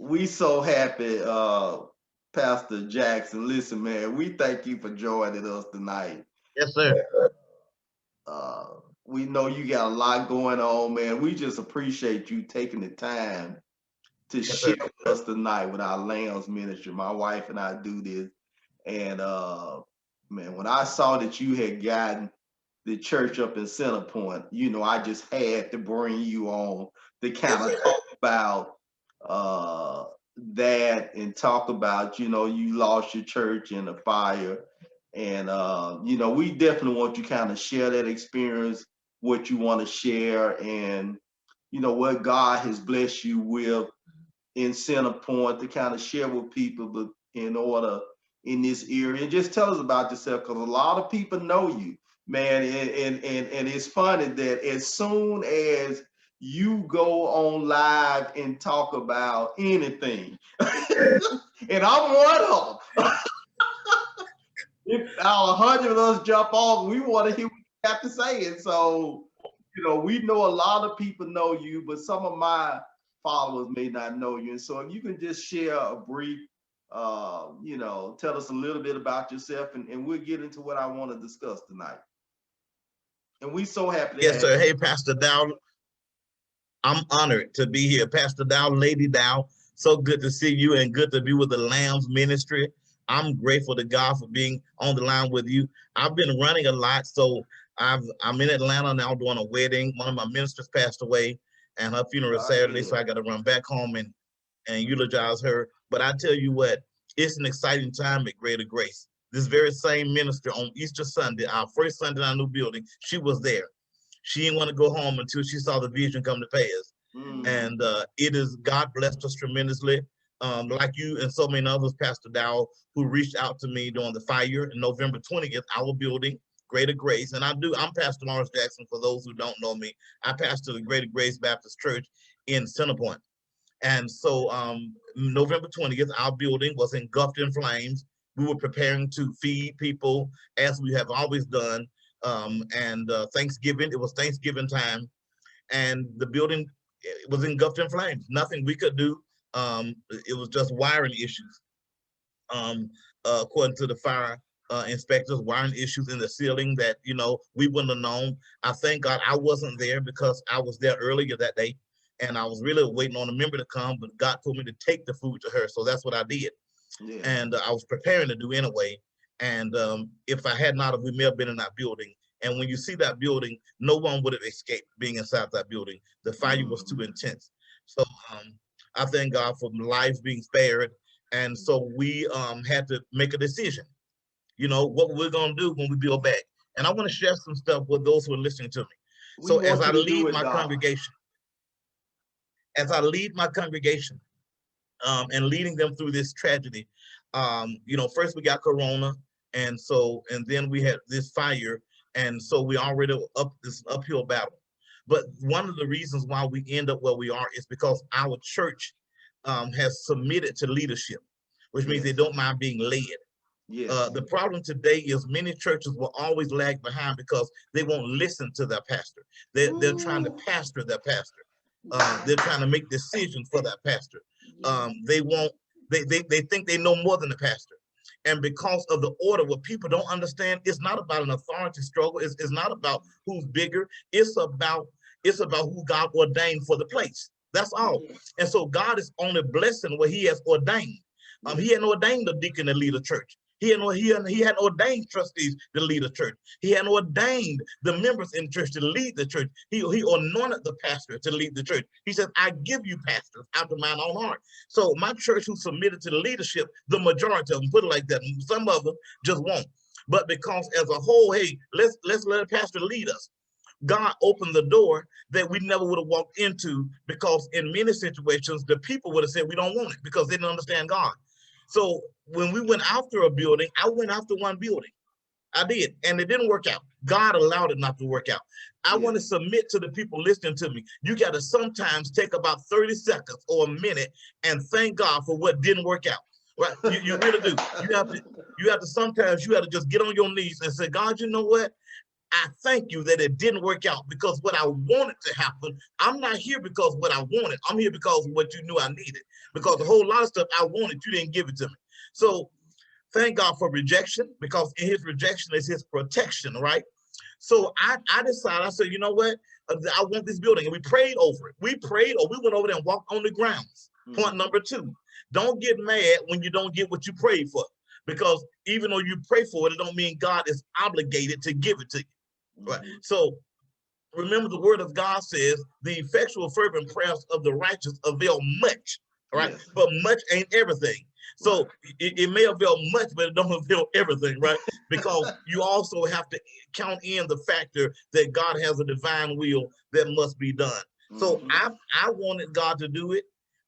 we so happy, Pastor Jackson. Listen, man, we thank you for joining us tonight. Yes, sir. Uh, we know you got a lot going on, man. We just appreciate you taking the time to Yes, share sir. with us tonight with our Lambs ministry. My wife and I do this, and man, when I saw that you had gotten the church up in Center Point, I just had to bring you on to kind of talk about uh, that and talk about, you lost your church in a fire. And, we definitely want you kind of share that experience, what you want to share, and, what God has blessed you with in Center Point to kind of share with people, but in order in this area, and just tell us about yourself because a lot of people know you, man. And it's funny that as soon as you go on live and talk about anything, and I'm one of them. If our 100 of us jump off, we want to hear what you have to say. And so, we know a lot of people know you, but some of my followers may not know you. And so if you can just share a brief, tell us a little bit about yourself, and we'll get into what I want to discuss tonight. And we so happy to Yes, have sir. Hey, Pastor Dow, I'm honored to be here. Pastor Dow, Lady Dow, so good to see you and good to be with the Lambs ministry. I'm grateful to God for being on the line with you. I've been running a lot, so I'm in Atlanta now doing a wedding. One of my ministers passed away, and her funeral is Saturday, so I got to run back home and eulogize her. But I tell you what, it's an exciting time at Greater Grace. This very same minister on Easter Sunday, our first Sunday in our new building, she was there. She didn't want to go home until she saw the vision come to pass. And it is, God blessed us tremendously. Like you and so many others, Pastor Dow, who reached out to me during the fire in November 20th, our building, Greater Grace. And I'm Pastor Lawrence Jackson, for those who don't know me. I pastor the Greater Grace Baptist Church in Centerpoint. And so November 20th, our building was engulfed in flames. We were preparing to feed people as we have always done. And Thanksgiving, it was Thanksgiving time, and the building was engulfed in flames. Nothing we could do. It was just wiring issues. According to the fire inspectors, wiring issues in the ceiling that, we wouldn't have known. I thank God I wasn't there because I was there earlier that day. And I was really waiting on a member to come, but God told me to take the food to her. So that's what I did. Yeah. And I was preparing to do anyway. And if I had not, we may have been in that building. And when you see that building, no one would have escaped being inside that building. The fire was too intense. So I thank God for lives being spared. And so we had to make a decision, what we're going to do when we build back. And I want to share some stuff with those who are listening to me. So as I lead my congregation, and leading them through this tragedy, first we got Corona, and then we had this fire, and so we already up this uphill battle. But one of the reasons why we end up where we are is because our church has submitted to leadership, which means they don't mind being led. Yes. The problem today is many churches will always lag behind because they won't listen to their pastor. They're trying to pastor their pastor. They're trying to make decisions for that pastor. They think they know more than the pastor. And because of the order, what people don't understand, it's not about an authority struggle. It's not about who's bigger. It's about who God ordained for the place. That's all. And so God is only blessing what he has ordained. He hadn't ordained the deacon to lead a church. He had ordained trustees to lead a church. He had ordained the members in church to lead the church. He anointed the pastor to lead the church. He said, I give you pastors after mine own heart. So my church who submitted to the leadership, the majority of them, put it like that. Some of them just won't. But because as a whole, hey, let's let a pastor lead us. God opened the door that we never would have walked into, because in many situations, the people would have said, we don't want it, because they didn't understand God. So when we went after a building, I went after one building. I did, and it didn't work out. God allowed it not to work out. I want to submit to the people listening to me. You got to sometimes take about 30 seconds or a minute and thank God for what didn't work out. Right? You really do. You have to sometimes you have to just get on your knees and say, God, you know what? I thank you that it didn't work out because what I wanted to happen, I'm not here because what I wanted. I'm here because of what you knew I needed. Because a whole lot of stuff I wanted, you didn't give it to me. So thank God for rejection, because in his rejection is his protection, right? So I decided, I said, you know what? I want this building. And we prayed over it. We prayed, or we went over there and walked on the grounds. Point number 2, don't get mad when you don't get what you prayed for. Because even though you pray for it, it don't mean God is obligated to give it to you. Right. So remember, the word of God says the effectual fervent prayers of the righteous avail much, right? Yes. But much ain't everything. So it may avail much, but it don't avail everything, right? Because you also have to count in the factor that God has a divine will that must be done. So I wanted God to do it,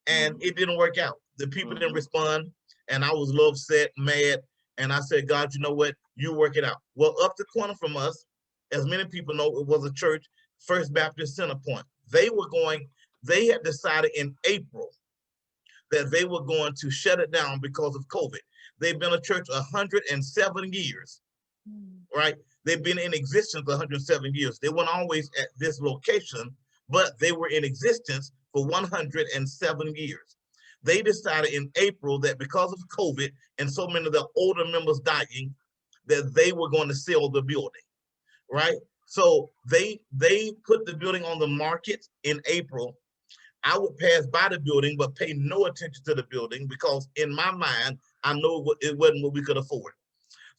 and it didn't work out. The people didn't respond, and I was a little upset, mad, and I said, God, you know what? You work it out. Well, up the corner from us, as many people know, it was a church, First Baptist Centerpoint. They had decided in April that they were going to shut it down because of COVID. They've been a church 107 years, right? They've been in existence 107 years. They weren't always at this location, but they were in existence for 107 years. They decided in April that because of COVID and so many of the older members dying, that they were going to sell the building, right? So they put the building on the market in April. I would pass by the building, but pay no attention to the building because in my mind, I know it wasn't what we could afford.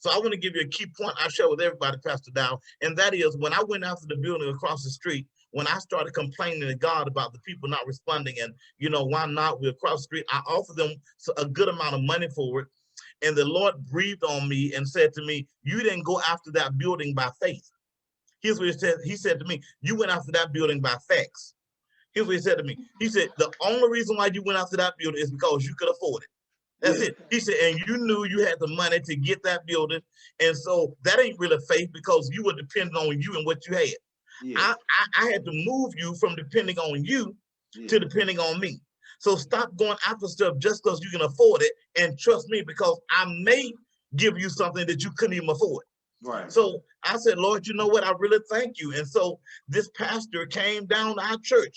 So I want to give you a key point I share with everybody, Pastor Dow, and that is when I went after the building across the street, when I started complaining to God about the people not responding and, you know, why not? We're across the street. I offered them a good amount of money for it. And the Lord breathed on me and said to me, you didn't go after that building by faith. Here's what he said. He said to me, you went after that building by facts. Here's what he said to me. He said, the only reason why you went after that building is because you could afford it. That's it. He said, and you knew you had the money to get that building. And so that ain't really faith because you were depending on you and what you had. Yeah. I had to move you from depending on you to depending on me. So stop going after stuff just because you can afford it, and trust me, because I may give you something that you couldn't even afford. Right. So I said, Lord, you know what? I really thank you. And so this pastor came down to our church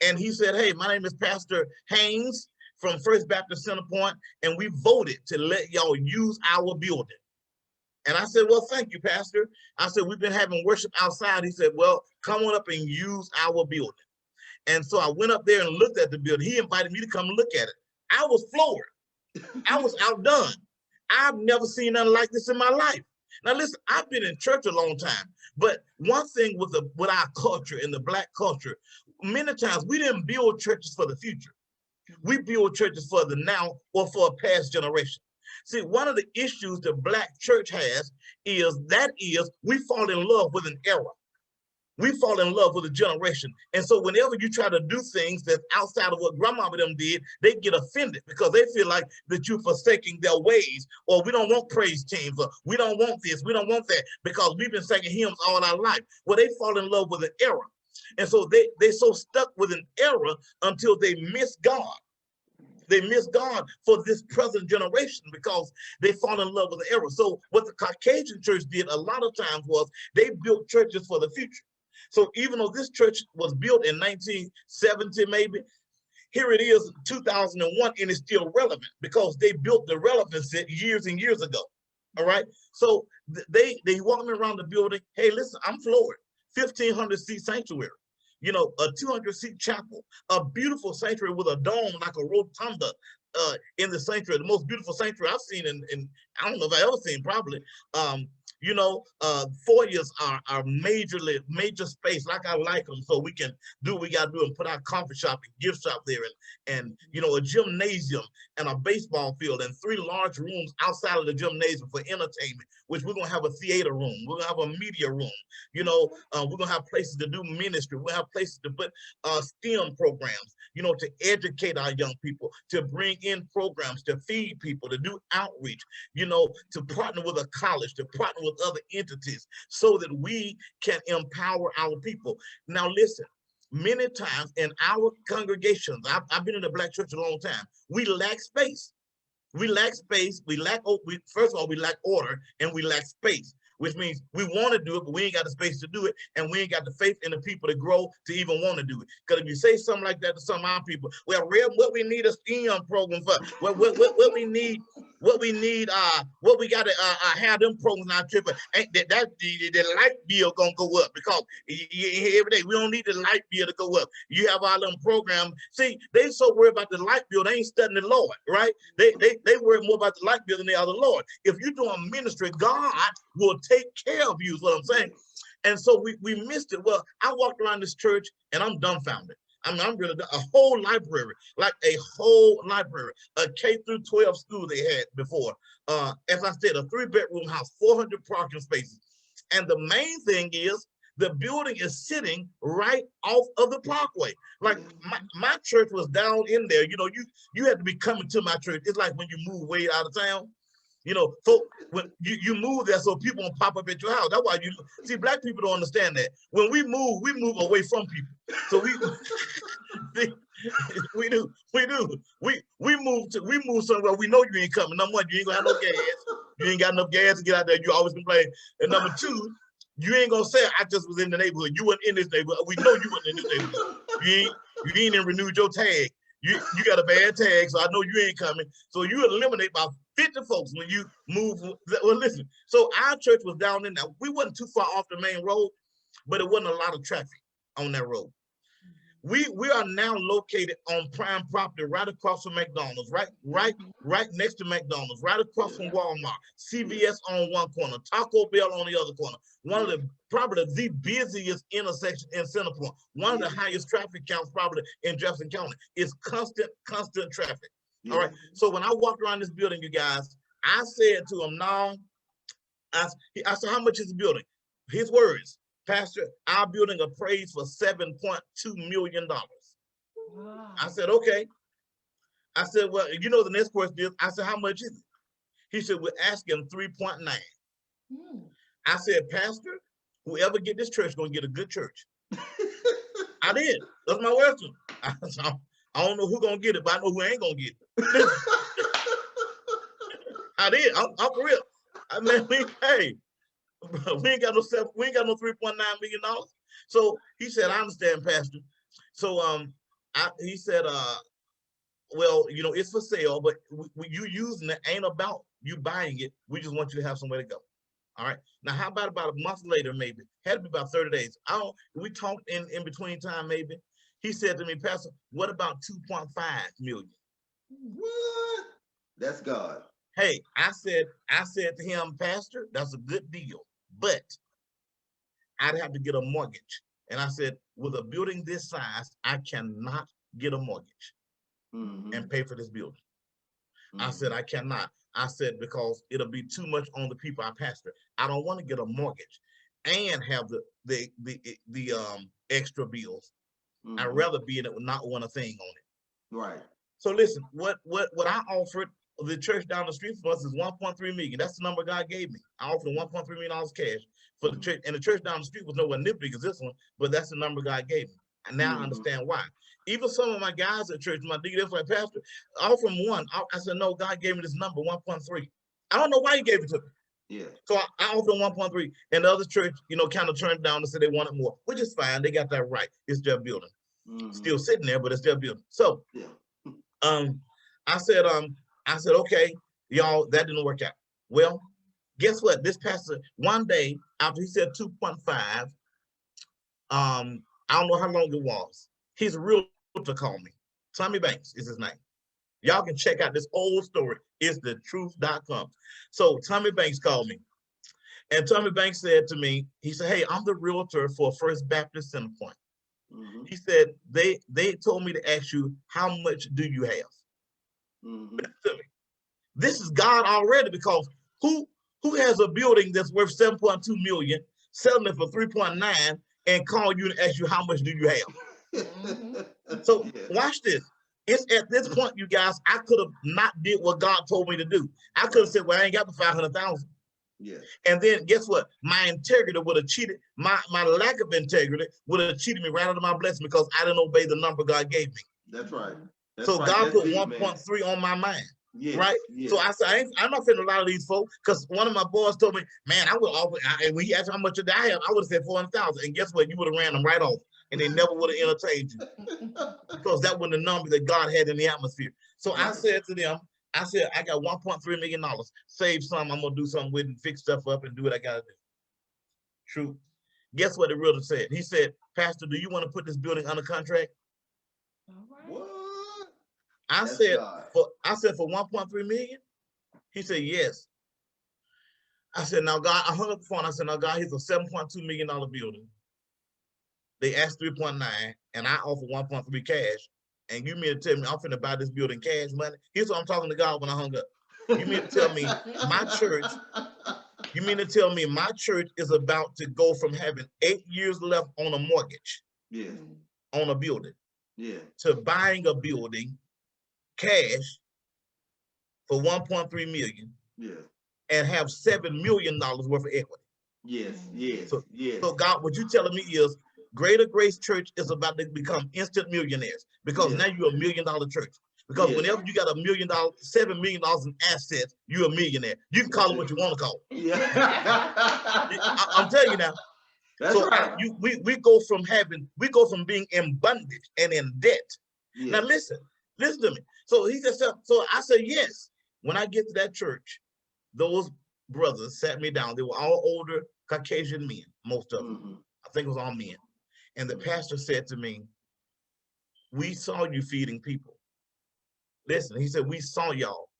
and he said, hey, my name is Pastor Haynes from First Baptist Centerpoint, and we voted to let y'all use our building. And I said, well, thank you, Pastor. I said, we've been having worship outside. He said, well, come on up and use our building. And so I went up there and looked at the building. He invited me to come look at it. I was floored. I was outdone. I've never seen nothing like this in my life. Now, listen, I've been in church a long time, but one thing with our culture and the Black culture, many times we didn't build churches for the future. We build churches for the now or for a past generation. See, one of the issues the Black church has is we fall in love with an era. We fall in love with a generation. And so whenever you try to do things that's outside of what grandmama them did, they get offended because they feel like that you're forsaking their ways, or we don't want praise teams, or we don't want this, we don't want that, because we've been singing hymns all our life. Well, they fall in love with an era. And so they're so stuck with an era until they miss God. They miss God for this present generation because they fall in love with the era. So what the Caucasian church did a lot of times was they built churches for the future. So even though this church was built in 1970, maybe, here it is 2001, and it's still relevant because they built the relevancy years and years ago. All right. So they walk me around the building. Hey, listen, I'm floored. 1,500 seat sanctuary. You know, a 200-seat chapel, a beautiful sanctuary with a dome like a rotunda in the sanctuary, the most beautiful sanctuary I've seen in I don't know if I've ever seen, probably. You know, foyers are major space, like I like them, so we can do what we got to do and put our coffee shop and gift shop there, and you know, a gymnasium and a baseball field and 3 large rooms outside of the gymnasium for entertainment, which we're gonna have a theater room, we're gonna have a media room, you know, we're gonna have places to do ministry, we'll have places to put STEM programs, you know, to educate our young people, to bring in programs, to feed people, to do outreach, you know, to partner with a college, to partner with other entities so that we can empower our people. Now, listen, many times in our congregations, I've been in the Black church a long time, we lack space. We lack space. First of all, we lack order and we lack space. which means we want to do it, but we ain't got the space to do it, and we ain't got the faith in the people to grow to even want to do it. Because if you say something like that to some of our people, well, real, what we need a STEM program for, what we need, what we got to have them programs in our trip. Ain't the light bill gonna go up because every day we don't need the light bill to go up. You have all them programs. See, they so worried about the light bill, they ain't studying the Lord, right? They worry more about the light bill than they are the Lord. If you're doing ministry, God will take care of you, is what I'm saying. And so we missed it. Well, I walked around this church and I'm dumbfounded. I mean, I'm really a whole library, like a whole library, a K through 12 school they had before. As I said, a 3-bedroom house, 400 parking spaces. And the main thing is the building is sitting right off of the parkway. Like my church was down in there. You know, you had to be coming to my church. It's like when you move way out of town. You know, so when you move there, so people won't pop up at your house. That's why you see black people don't understand that. When we move away from people. So we move somewhere we know you ain't coming. Number one, you ain't gonna have no gas. You ain't got enough gas to get out there. You always complain. And number two, you ain't gonna say I just was in the neighborhood. You weren't in this neighborhood. We know you weren't in this neighborhood. You ain't even renewed your tag. You got a bad tag, so I know you ain't coming. So you eliminate about 50 folks when you move. Well, listen. So our church was down in there. We wasn't too far off the main road, but it wasn't a lot of traffic on that road. We are now located on prime property right across from McDonald's, right next to McDonald's, right across from Walmart, CVS on one corner, Taco Bell on the other corner. One of the probably the busiest intersection in Centerpoint, one of the highest traffic counts probably in Jefferson County. It's constant traffic. All right. So when I walked around this building, you guys, I said to him, no, I said, how much is the building? His words, Pastor, our building appraised for $7.2 million. Wow. I said, okay. I said, well, you know, the next question is, I said, how much is it? He said, we're asking 3.9. I said, Pastor, whoever get this church gonna get a good church. I did. That's my words to him. I don't know who gonna get it, but I know who ain't gonna get it. I did. I'm for real. I mean, we ain't got no $3.9 million. So he said, I understand, Pastor. So he said, well, you know, it's for sale, but you using it ain't about you buying it. We just want you to have somewhere to go. All right. Now, how about a month later, maybe? Had to be about 30 days. We talked in between time, maybe. He said to me, Pastor, what about 2.5 million? What? That's God. Hey, I said to him, Pastor, that's a good deal, but I'd have to get a mortgage. And I said, with a building this size, I cannot get a mortgage and pay for this building. I said, I cannot. I said, because it'll be too much on the people I pastor. I don't want to get a mortgage and have the extra bills. I'd rather be in it with not want a thing on it. Right. So listen, what I offered the church down the street from us is 1.3 million. That's the number God gave me. I offered $1.3 million cash for the church, and the church down the street was nowhere near big as this one, but that's the number God gave me. And now I understand why. Even some of my guys at church, my deacon, like, Pastor, I offered him one. I said, no, God gave me this number, 1.3. I don't know why he gave it to me. Yeah. So I offered him 1.3, and the other church, you know, kind of turned down and said they wanted more, which is fine. They got that right. It's their building. Still sitting there, but it's their building. So, I said, okay, y'all, that didn't work out. Well, guess what? This pastor, one day after he said 2.5, I don't know how long it was. His realtor called me. Tommy Banks is his name. Y'all can check out this old story. It's thetruth.com. So Tommy Banks called me. And Tommy Banks said to me, he said, hey, I'm the realtor for First Baptist Centerpoint. He said, they told me to ask you, how much do you have? This is God already, because who has a building that's worth 7.2 million, selling it for 3.9, and call you and ask you how much do you have? So watch this. It's at this point, you guys, I could have not did what God told me to do. I could have said, well, I ain't got the 500,000. Yeah. And then guess what? My integrity would have cheated. My lack of integrity would have cheated me right out of my blessing, because I didn't obey the number God gave me. That's right. That's so right. God put 1.3 on my mind. Yes. Right? Yes. So I said, I'm not fitting a lot of these folks, because one of my boys told me, man, I would offer, and when he asked how much did I have, I would have said 400,000. And guess what? You would have ran them right off, and they never would have entertained you, because that was the number that God had in the atmosphere. So I said to them, I said, I got $1.3 million. Save some, I'm gonna do something with it and fix stuff up and do what I gotta do. True. Guess what the realtor said? He said, Pastor, do you want to put this building under contract? What? I That's said, God. for 1.3 million? He said, yes. I said, now God, I hung up the phone. I said, now God, here's a $7.2 million building. They asked 3.9, and I offer 1.3 cash. And you mean to tell me I'm finna buy this building cash money? Here's what I'm talking to God when I hung up. You mean to tell me my church, you mean to tell me my church is about to go from having 8 years left on a mortgage, Yes. on a building, Yeah. to buying a building cash for 1.3 million, Yeah. and have $7 million worth of equity? Yes. Yes. So, Yes. so God, what you telling me is Greater Grace Church is about to become instant millionaires, because now you're $1 million church. Because whenever you got $1 million, $7 million in assets, you're a millionaire. You can call it what you want to call it. Yeah. I'm telling you now. That's So right. we go from being in bondage and in debt. Yes. Now listen to me. So he just said, so I said, yes. When I get to that church, those brothers sat me down. They were all older Caucasian men, most of them. I think it was all men. And the pastor said to me, we saw you feeding people. Listen, he said, we saw y'all.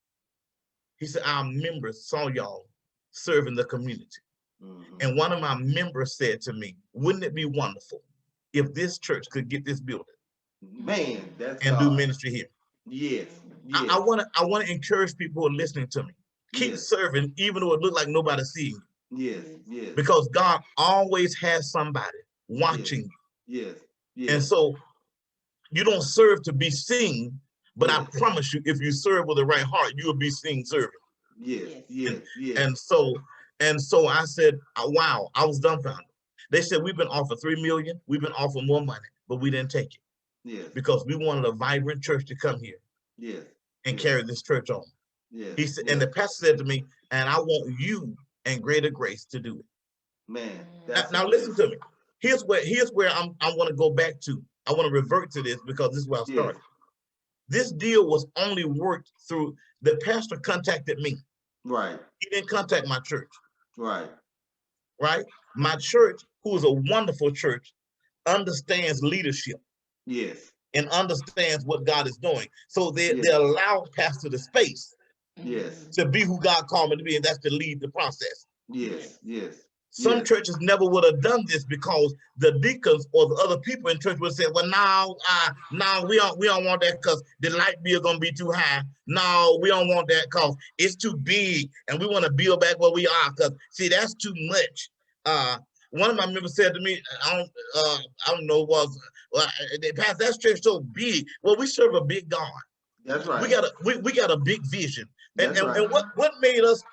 He said, our members saw y'all serving the community. And one of my members said to me, wouldn't it be wonderful if this church could get this building, Man, that's and God. do ministry here? Yes. Yes. I want to encourage people who are listening to me. Keep serving, even though it looks like nobody's seeing you. Yes. Yes. Because God always has somebody watching you. Yes. Yes. And so you don't serve to be seen, but I promise you, if you serve with the right heart, you will be seen serving. Yes. Yes. Yes. And so I said, wow, I was dumbfounded. They said, we've been offered 3 million, we've been offered more money, but we didn't take it. Yes. Because we wanted a vibrant church to come here. Yes. And carry this church on. Yes. He said, and the pastor said to me, and I want you and Greater Grace to do it. Man, now listen to me. Here's where I want to go back to. I want to revert to this, because this is where I started. This deal was only worked through the pastor contacted me. Right. He didn't contact my church. Right. Right. My church, who is a wonderful church, understands leadership. Yes. And understands what God is doing. So they allow pastor the space. Yes. To be who God called me to be, and that's to lead the process. Yes. Yes. Some churches never would have done this, because the deacons or the other people in church would say, well, now we don't want that, because the light bill gonna be too high. No, we don't want that because it's too big, and we want to build back where we are, because see, that's too much. One of my members said to me, I don't know, Pastor, that church so big. Well, we serve a big God. That's right. We got a big vision. And what made us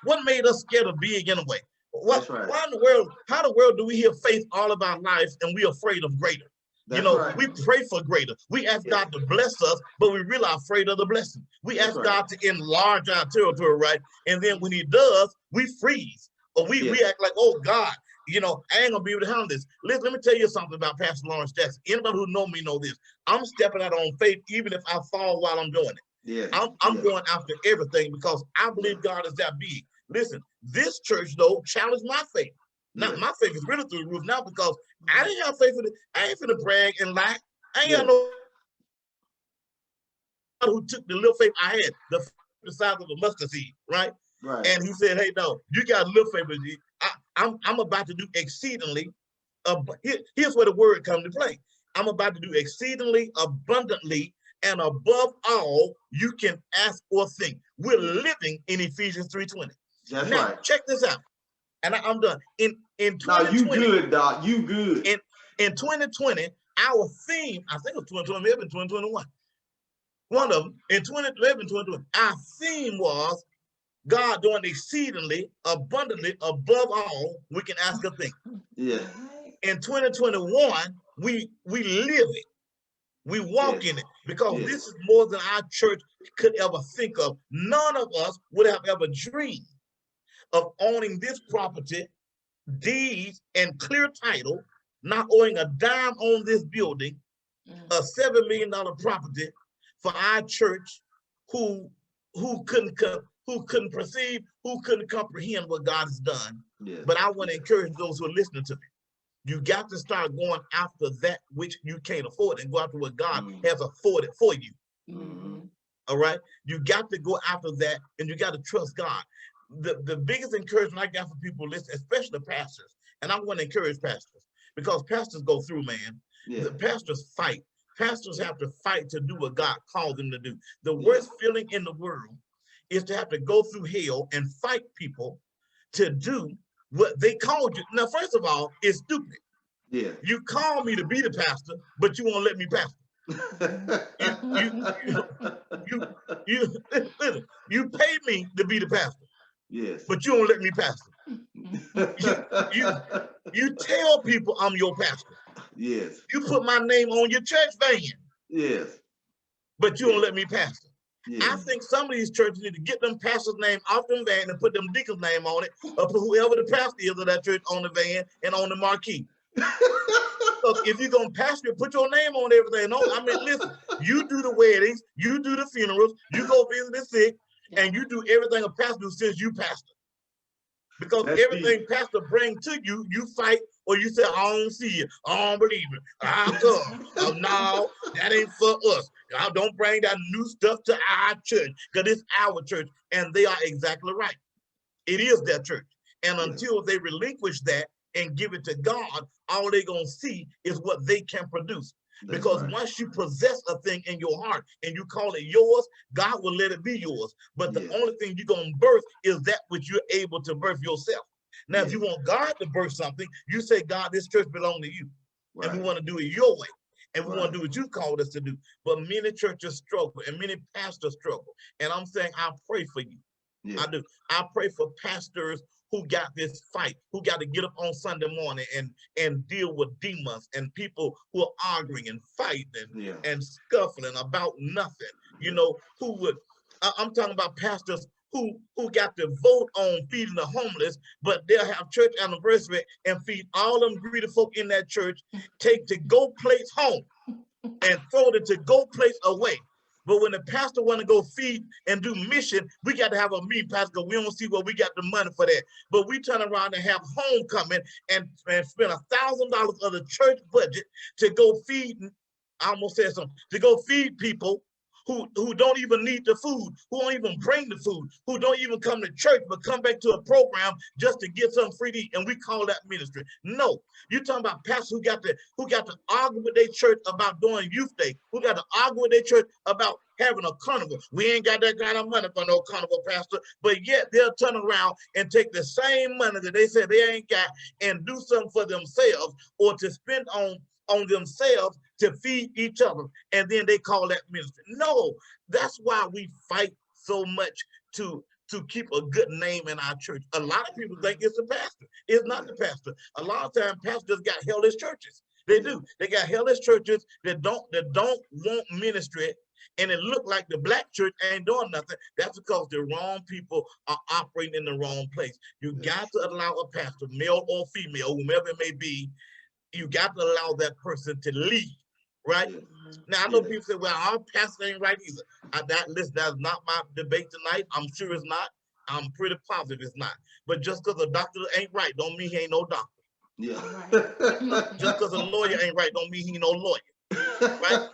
scared of big anyway? That's right. Why in the world, how in the world do we hear faith all of our lives and we're afraid of greater? That's right. We pray for greater. We ask God to bless us, but we really are afraid of the blessing. We ask God to enlarge our territory, right? And then when he does, we freeze. Or we act like, oh God, I ain't gonna be able to handle this. Let me tell you something about Pastor Lawrence Jackson. Anybody who know me know this. I'm stepping out on faith even if I fall while I'm doing it. I'm going after everything, because I believe God is that big. Listen, this church though challenged my faith. Now my faith is really through the roof now, because I didn't have faith in it. I ain't finna brag and lie. I ain't got no who took the little faith I had, the size of a mustard seed, right? Right. And he said, hey, no, you got a little faith. I'm about to do exceedingly. Here's where the word comes to play. I'm about to do exceedingly abundantly and above all you can ask or think. We're living in Ephesians 3:20. That's now, right. Check this out. And I'm done. In 2020, no, you good, Doc. You good. In 2020, our theme, I think it was 2020, maybe 2021. One of them, in 2011, 2020, our theme was God doing exceedingly abundantly above all we can ask or think. Yeah. In 2021, we live it. We walk Yes. in it because Yes. this is more than our church could ever think of. None of us would have ever dreamed of owning this property, deeds, and clear title, not owing a dime on this building, a $7 million property for our church who couldn't perceive, who couldn't comprehend what God has done. Yes. But I want to encourage those who are listening to me. You got to start going after that which you can't afford and go after what God has afforded for you. All right? You got to go after that, and you got to trust God. The biggest encouragement I got for people listening, especially pastors, and I want to encourage pastors because pastors go through, man. Yeah. The pastors fight. Pastors have to fight to do what God called them to do. The worst feeling in the world is to have to go through hell and fight people to do what they called you. Now, first of all, it's stupid. Yeah. You call me to be the pastor, but you won't let me pastor. You pay me to be the pastor. Yes. But you don't let me pastor. You tell people I'm your pastor. Yes. You put my name on your church van. Yes. But you don't let me pastor. Yes. I think some of these churches need to get them pastor's name off them van and put them deacon's name on it, or put whoever the pastor is of that church on the van and on the marquee. Because if you're going to pastor, put your name on everything. No, I mean, listen, you do the weddings, you do the funerals, you go visit the sick, and you do everything a pastor do since you pastor. Because That's everything deep. pastor bring to you, you fight, or you say, I don't see it, I don't believe it, I'll come. No, that ain't for us. I don't bring that new stuff to our church, because it's our church. And they are exactly right. It is their church. And until they relinquish that and give it to God, all they're going to see is what they can produce. That's because right. once you possess a thing in your heart and you call it yours, God will let it be yours. But the only thing you're going to birth is that which you're able to birth yourself. Now, if you want God to birth something, you say, God, this church belongs to you. Right. And we want to do it your way. And we want to do what you called us to do. But many churches struggle and many pastors struggle. And I'm saying, I pray for you. I do. I pray for pastors who got this fight, who got to get up on Sunday morning and deal with demons and people who are arguing and fighting and scuffling about nothing. You know, who would, I'm talking about pastors who got to vote on feeding the homeless, but they'll have church anniversary and feed all them greedy folk in that church, take to go plates home and throw the to go plates away. But when the pastor want to go feed and do mission, we got to have a meeting, pastor, because we don't see where we got the money for that. But we turn around and have homecoming and spend $1,000 of the church budget to go feed, I almost said something, to go feed people who don't even need the food, who don't even bring the food, who don't even come to church, but come back to a program just to get something free to eat, and we call that ministry. No, you're talking about pastors who got to argue with their church about doing youth day, who got to argue with their church about having a carnival. We ain't got that kind of money for no carnival, pastor, but yet they'll turn around and take the same money that they said they ain't got and do something for themselves or to spend on themselves to feed each other, and then they call that ministry. No, that's why we fight so much to keep a good name in our church. A lot of people think it's the pastor. It's not the pastor. A lot of times pastors got hellish churches. They do. They got hellish churches that don't want ministry, and it look like the black church ain't doing nothing. That's because the wrong people are operating in the wrong place. You got to allow a pastor, male or female, whomever it may be, you got to allow that person to lead, right? Now, I know people say, well, our pastor ain't right either. That's not my debate tonight. I'm sure it's not. I'm pretty positive it's not. But just because a doctor ain't right don't mean he ain't no doctor. Yeah. Just because a lawyer ain't right don't mean he ain't no lawyer. Right?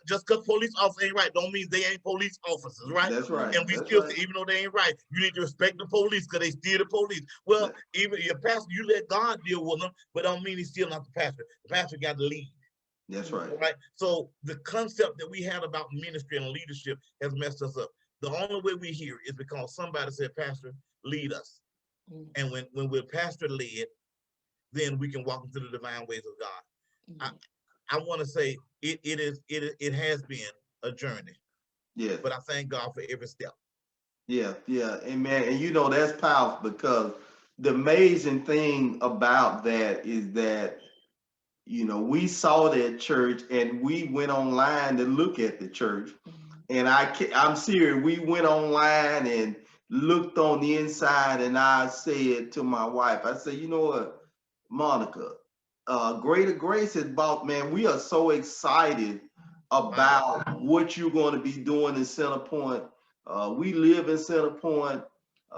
Just because police officers ain't right don't mean they ain't police officers, right? That's right. And we still say, even though they ain't right, you need to respect the police because they still the police. Well, even your pastor, you let God deal with them, but don't mean he's still not the pastor. The pastor got to lead. That's right. Right. So the concept that we had about ministry and leadership has messed us up. The only way we hear is because somebody said, Pastor, lead us. And when we're pastor led, then we can walk into the divine ways of God. I want to say it has been a journey. Yeah. But I thank God for every step. Yeah, amen. And you know that's powerful because the amazing thing about that is that you know, we saw that church and we went online to look at the church. And I'm serious. We went online and looked on the inside, and I said to my wife, I said, you know what, Monica, Greater Grace has bought, man, we are so excited Wow. about what you're going to be doing in Center Point. We live in Center Point.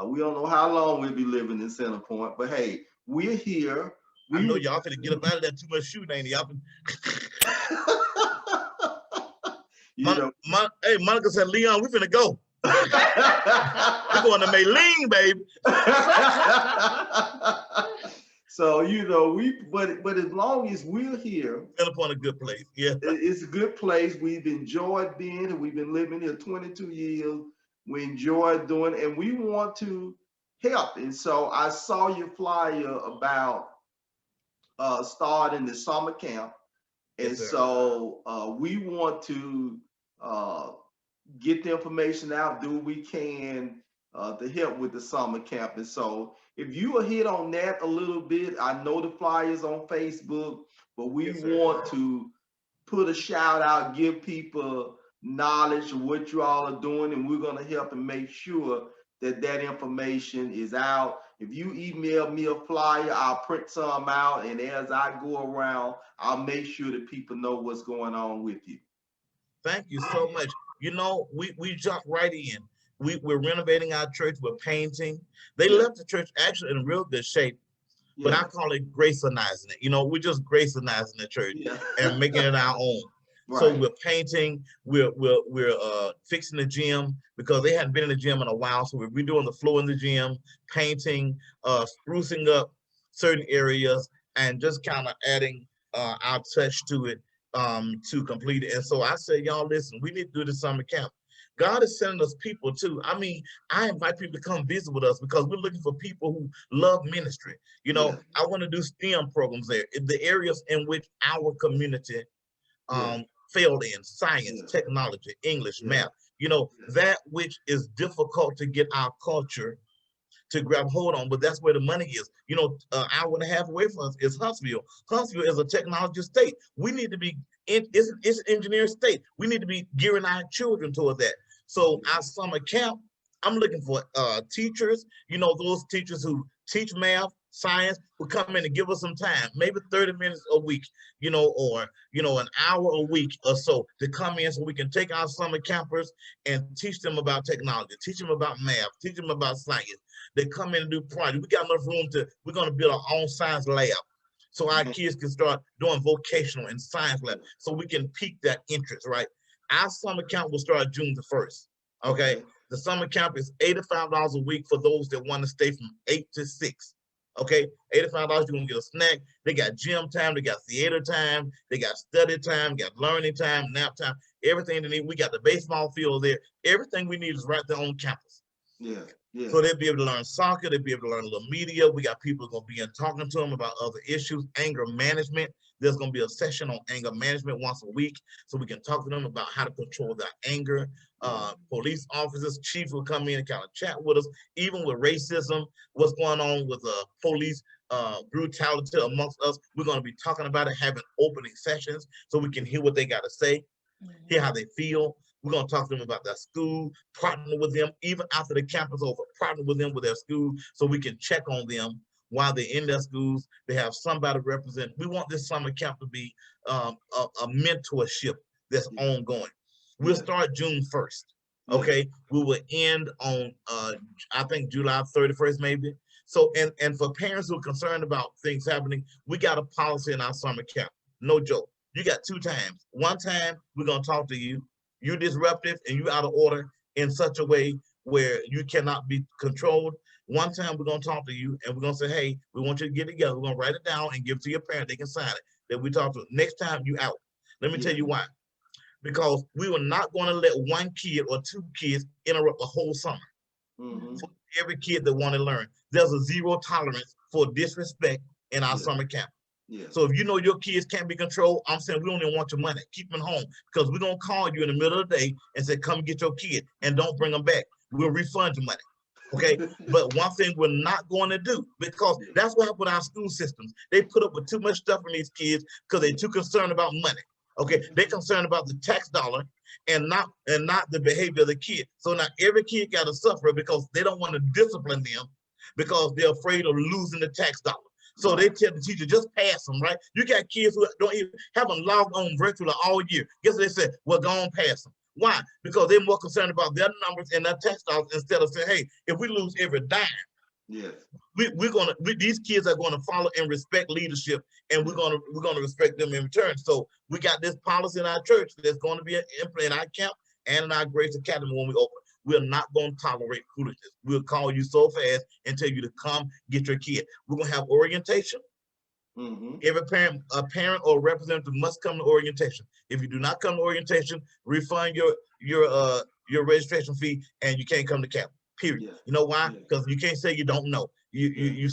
We don't know how long we'll be living in Center Point, but hey, we're here. I know We, y'all finna get up out of that too much shooting, ain't y'all? you know, Hey, Monica said, Leon, we finna go. We're going to Maylene, baby. So you know, but as long as we're here, Center Point a good place. Yeah. it's a good place. We've enjoyed being, and we've been living here 22 years. We enjoy doing, and we want to help. And so I saw your flyer about starting the summer camp, and Yes, sir. so we want to uh, get the information out, do what we can to help with the summer camp. And so if you will hit on that a little bit, I know the flyers on Facebook, but we Yes, sir. want to put a shout out, give people knowledge of what you all are doing, and we're going to help and make sure that that information is out. If you email me a flyer, I'll print some out, and as I go around, I'll make sure that people know what's going on with you. Thank you so much. You know, we jumped right in. We're renovating our church. We're painting. They Yeah, left the church actually in real good shape, but I yeah, call it graceonizing it. You know, we're just graceonizing the church yeah. and making it our own. So Right. we're painting, we're fixing the gym because they hadn't been in the gym in a while. So we're redoing the floor in the gym, painting, sprucing up certain areas, and just kind of adding our touch to it to complete it. And so I said, y'all, listen, we need to do the summer camp. God is sending us people too. I mean, I invite people to come visit with us because we're looking for people who love ministry. You know, Yeah, I want to do STEM programs there in the areas in which our community yeah, failed in: science, yeah, technology, English, yeah, math. You know, yeah. that which is difficult to get our culture to grab hold on, but that's where the money is. You know, hour and a half away from us is Huntsville. Huntsville is a technology state. We need to be it's an engineering state. We need to be gearing our children toward that. So our summer camp, I'm looking for teachers, you know, those teachers who teach math, science, who come in and give us some time, maybe 30 minutes a week, you know, or, you know, an hour a week or so to come in so we can take our summer campers and teach them about technology, teach them about math, teach them about science. They come in and do projects. We got enough room we're going to build our own science lab so our kids can start doing vocational and science lab so we can pique that interest, right? Our summer camp will start June the 1st, okay? Okay. The summer camp is $85 a week for those that want to stay from 8 to 6. Okay, $85, you're gonna get a snack. They got gym time, they got theater time, they got study time, got learning time, nap time, everything they need. We got the baseball field there. Everything we need is right there on campus. Yeah, yeah, So they'll be able to learn soccer, they'll be able to learn a little media. We got people gonna be in talking to them about other issues, anger management. There's gonna be a session on anger management once a week, so we can talk to them about how to control their anger. yeah, Police officers, chiefs will come in and kind of chat with us, even with racism, what's going on with police brutality amongst us. We're gonna be talking about it, having opening sessions so we can hear what they gotta say, hear how they feel. We're going to talk to them about their school, partner with them, even after the camp is over, partner with them with their school so we can check on them while they're in their schools. They have somebody represent. We want this summer camp to be a mentorship that's ongoing. We'll yeah, start June 1st. yeah, Okay. We will end on, I think, July 31st, maybe. So, and for parents who are concerned about things happening, we got a policy in our summer camp. No joke. You got 2 times. One time, we're going to talk to you. You're disruptive and you out of order in such a way where you cannot be controlled. One time, we're going to talk to you and we're going to say, hey, we want you to get together. We're going to write it down and give it to your parent. They can sign it. That we talk to. Next time, you out. Let me tell yeah. you why. Because we were not going to let one kid or 2 kids interrupt the whole summer. Mm-hmm. For every kid that want to learn, there's a zero tolerance for disrespect in our Yeah, summer camp. yeah, So if you know your kids can't be controlled, I'm saying we don't even want your money. Keep them home because we're going to call you in the middle of the day and say, come get your kid and don't bring them back. We'll refund your money. Okay, but one thing we're not going to do, because that's what happened with our school systems. They put up with too much stuff from these kids because they're too concerned about money. Okay, they're concerned about the tax dollar and not the behavior of the kid. So now every kid got to suffer because they don't want to discipline them because they're afraid of losing the tax dollar. So they tell the teacher, just pass them, right? You got kids who don't even haven't logged on virtually all year. Guess what they said? Well, go on, pass them. Why? Because they're more concerned about their numbers and their tax dollars instead of saying, hey, if we lose every dime, yes, these kids are going to follow and respect leadership, and we're gonna respect them in return. So we got this policy in our church that's going to be implemented in our camp and in our Grace Academy when we open. We're not going to tolerate foolishness. We'll call you so fast and tell you to come get your kid. We're going to have orientation. Every a parent or representative must come to orientation. If you do not come to orientation, refund your registration fee, and you can't come to camp. Period. Yeah. You know why? Because you can't say you don't know. You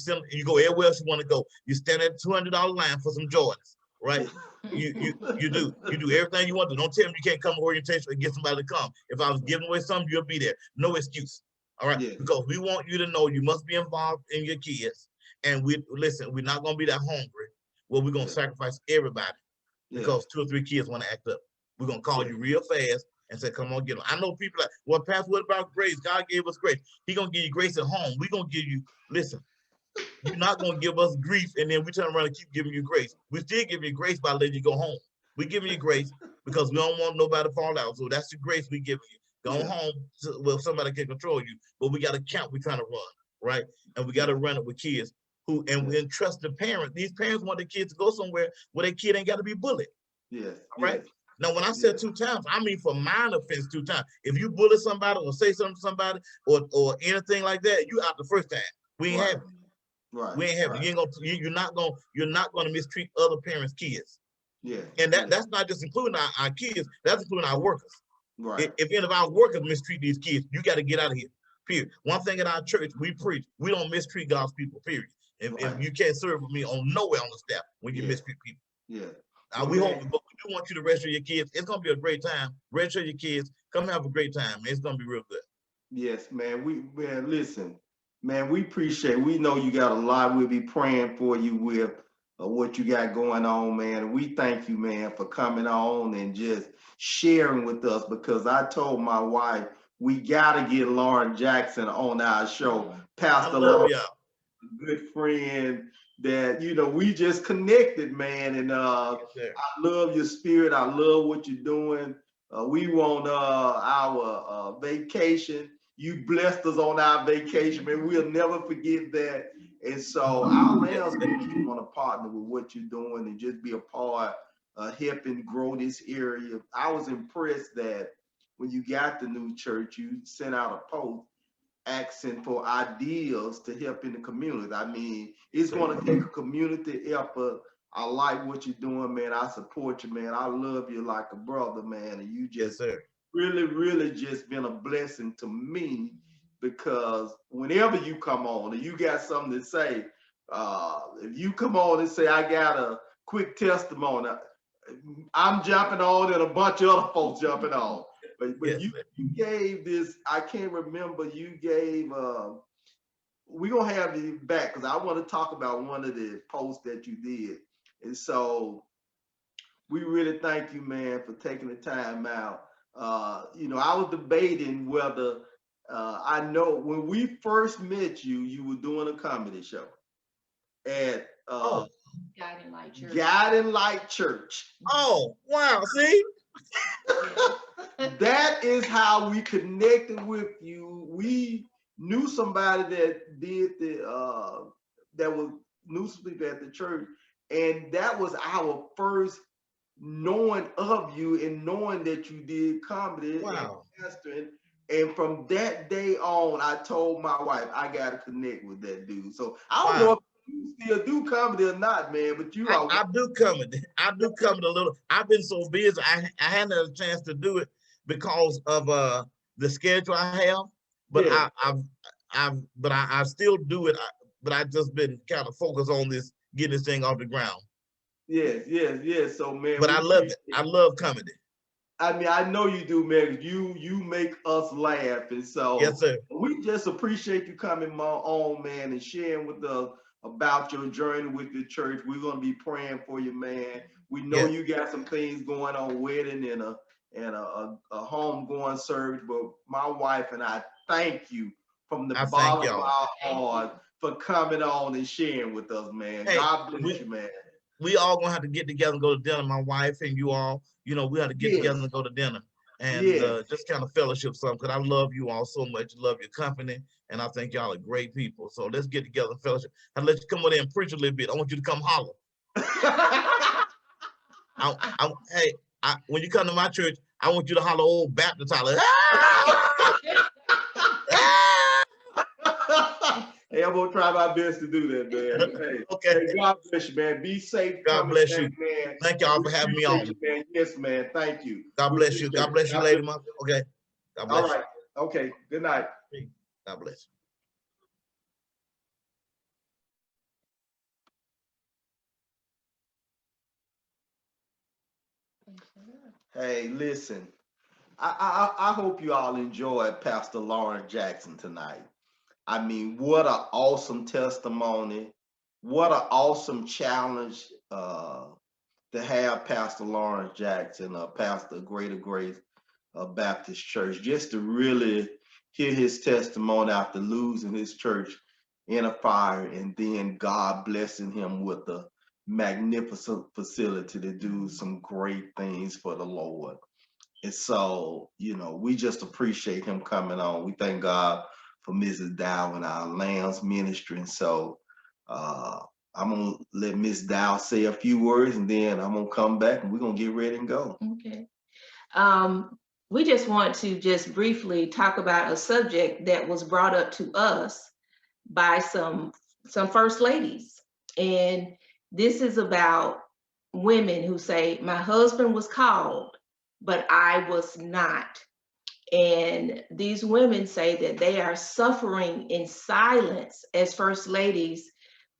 go everywhere else you want to go. You stand at $200 line for some Jordans, right? You do everything you want to. Don't tell them you can't come to orientation and get somebody to come. If I was giving away something, you'll be there. No excuse. All right. Because we want you to know you must be involved in your kids. And we're not gonna be that hungry. Well, we're gonna sacrifice everybody because 2 or 3 kids want to act up. We're gonna call you real fast and say, come on, get them. I know people like, well, Pastor, what about grace? God gave us grace. He gonna give you grace at home. We're gonna give you, listen, you're not gonna give us grief and then we turn around and keep giving you grace. We still give you grace by letting you go home. We're giving you grace because we don't want nobody to fall out. So that's the grace we give you. Go home well, somebody can control you, but we got a camp we're trying to run, right? And we got to run it with kids and we entrust the parent. These parents want their kids to go somewhere where their kid ain't got to be bullied. Yes. All right. Yes. Now, when I said 2 times, I mean for minor offense 2 times. If you bully somebody or say something to somebody or anything like that, you out the first time. We ain't having it. Right. We ain't having it. You're not gonna mistreat other parents' kids. Yeah. And that's not just including our kids, that's including our workers. Right. If any of our workers mistreat these kids, you got to get out of here. Period. One thing in our church, we preach, we don't mistreat God's people, period. If you can't serve with me on nowhere on the staff when you mistreat people. Yeah. We hope, but we do want you to register your kids. It's gonna be a great time. Register your kids. Come have a great time. It's gonna be real good. Yes, man. Listen, man. We appreciate. We know you got a lot. We'll be praying for you with what you got going on, man. We thank you, man, for coming on and just sharing with us. Because I told my wife we gotta get Lauren Jackson on our show. Pastor Lauren, good friend. That we just connected, man, and I love your spirit. I love what you're doing. We want our vacation. You blessed us on our vacation, man. We'll never forget that. And so our LAMBS keep want to partner with what you're doing and just be a part of helping grow this area. I was impressed that when you got the new church, you sent out a post asking for ideas to help in the community. I mean, it's going to take a community effort. I like what you're doing, man. I support you, man. I love you like a brother, man. And you just really, really just been a blessing to me, because whenever you come on and you got something to say, if you come on and say, I got a quick testimony, I'm jumping on and a bunch of other folks jumping on. But you gave this, I can't remember, you gave, we're going to have you back because I want to talk about one of the posts that you did. And so we really thank you, man, for taking the time out. I was debating whether, I know when we first met you, you were doing a comedy show at Guiding Light Church. Oh, wow, see? That is how we connected with you. We knew somebody that did that was new sleep at the church, and that was our first knowing of you and knowing that you did comedy. Wow. And from that day on, I told my wife I gotta connect with that dude. So I don't know if you still do comedy or not, man, but I do comedy. I do comedy a little. I've been so busy, I hadn't had a chance to do it because of the schedule I have. But I still do it. But I just been kind of focused on getting this thing off the ground. Yes. So man, but I love it. I love comedy. I mean, I know you do, man. You make us laugh, and Yes, so sir. we just appreciate you coming on, man, and sharing with us about your journey with the church. We're gonna be praying for you, man. We know Yes, you got some things going on, wedding and a home going service, but my wife and I thank you from the I thank bottom of y'all. our heart for coming on and sharing with us, man. Hey, God bless we you, man. we all gonna have to get together and go to dinner. My wife and you all, we have to get together Yes, and go to dinner and yes. just kind of fellowship some because I love you all so much. Love your company, and I think y'all are great people. So let's get together and fellowship. And let's come over there and preach a little bit. I want you to come holler. Hey, when you come to my church, I want you to holler old Baptist holler. Hey, I'm gonna try my best to do that, man. Hey, Okay. hey, God bless you, man. Be safe God coming bless back, you. man. Thank And y'all we for having me appreciate on. you, man. Yes, man. Thank you. God We bless you. appreciate God it. bless you, God lady. bless. Okay. God All bless right. Okay. Good night. you. God bless you. Hey, listen. I hope you all enjoyed Pastor Lauren Jackson tonight. I mean, what an awesome testimony. What an awesome challenge to have Pastor Lawrence Jackson, Pastor Greater Grace Baptist Church, just to really hear his testimony after losing his church in a fire, and then God blessing him with a magnificent facility to do some great things for the Lord. And so, we just appreciate him coming on. We thank God for Mrs. Dow and our Lambs ministry. And so, uh, I'm gonna let Miss Dow say a few words, and then I'm gonna come back and we're gonna get ready and go. Okay. We just want to just briefly talk about a subject that was brought up to us by some first ladies. And this is about women who say, my husband was called, but I was not. And these women say that they are suffering in silence as first ladies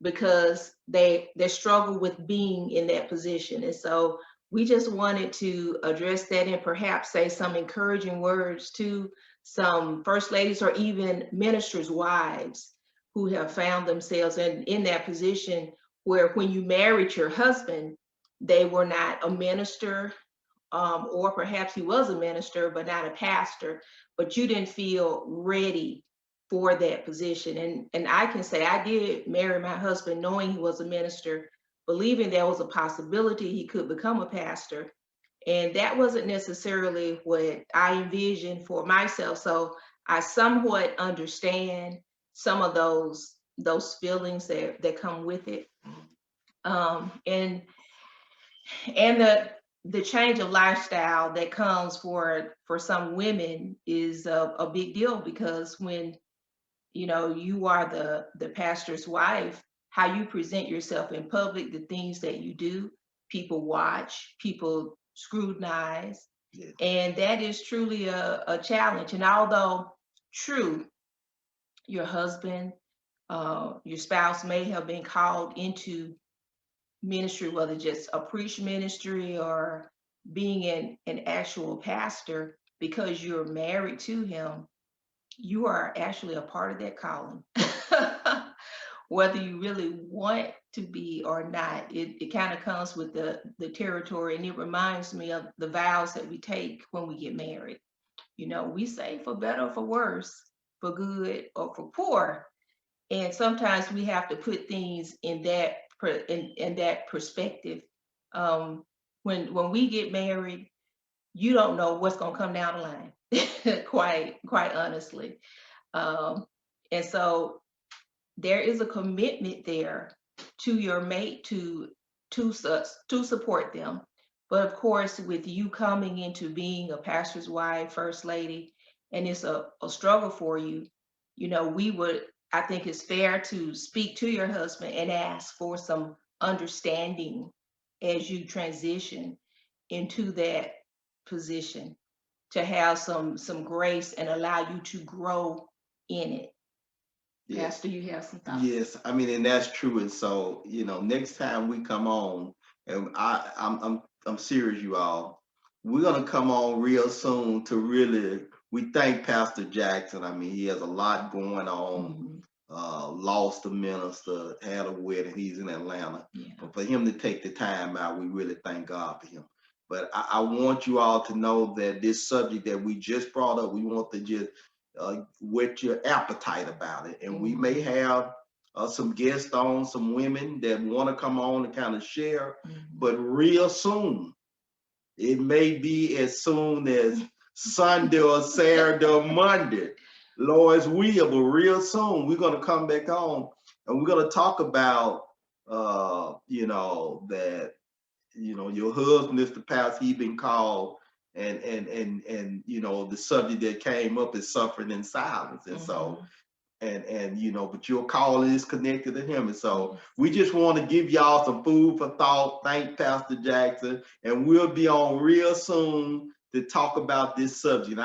because they struggle with being in that position. And so we just wanted to address that and perhaps say some encouraging words to some first ladies or even ministers' wives who have found themselves in that position where when you married your husband, they were not a minister, or perhaps he was a minister, but not a pastor, but you didn't feel ready for that position. And I can say I did marry my husband knowing he was a minister, believing there was a possibility he could become a pastor. And that wasn't necessarily what I envisioned for myself. So I somewhat understand some of those feelings that come with it. And the change of lifestyle that comes for some women is a big deal, because when you are the pastor's wife, how you present yourself in public, the things that you do, people watch, people scrutinize. Yeah. And that is truly a challenge. And although true, your husband, your spouse may have been called into ministry, whether just a preach ministry or being an actual pastor, because you're married to him, you are actually a part of that calling. Whether you really want to be or not, it kind of comes with the territory. And it reminds me of the vows that we take when we get married. We say for better or for worse, for good or for poor. And sometimes we have to put things in that perspective. When we get married, you don't know what's going to come down the line. quite honestly. And so there is a commitment there to your mate to support them. But of course, with you coming into being a pastor's wife, first lady, and it's a struggle for you, I think it's fair to speak to your husband and ask for some understanding as you transition into that position, to have some grace and allow you to grow in it. Yes. Pastor, you have some thoughts? Yes, I mean, and that's true. And so, next time we come on, and I'm serious, you all. we're gonna come on real soon to really. We thank Pastor Jackson. I mean, he has a lot going on. Lost a minister, had a wedding. He's in Atlanta. Yeah. But for him to take the time out, we really thank God for him. But I want you all to know that this subject that we just brought up, we want to just whet your appetite about it. And we may have some guests on, some women that want to come on and kind of share. But real soon, it may be as soon as Sunday or Saturday or Monday, Lord's will, but real soon we're going to come back on and we're going to talk about, that, your husband is the pastor, he been called, and the subject that came up is suffering in silence. And so, but your call is connected to him. And so we just want to give y'all some food for thought. Thank Pastor Jackson. And we'll be on real soon to talk about this subject.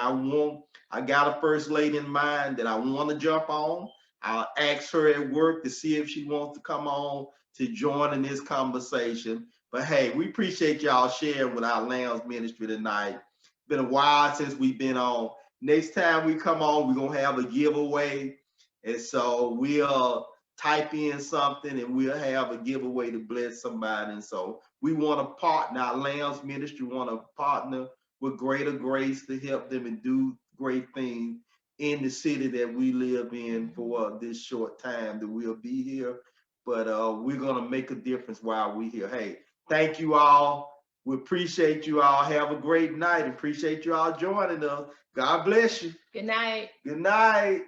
I got a first lady in mind that I want to jump on. I'll ask her at work to see if she wants to come on to join in this conversation. But hey, we appreciate y'all sharing with our LAMBS ministry tonight. Been a while since we've been on. Next time we come on, we're going to have a giveaway. And so we'll type in something and we'll have a giveaway to bless somebody. And so we want to partner, our LAMBS ministry want to partner with Greater Grace to help them and do great things in the city that we live in for this short time that we'll be here. But we're going to make a difference while we're here. Hey, thank you all. We appreciate you all. Have a great night. Appreciate you all joining us. God bless you. Good night. Good night.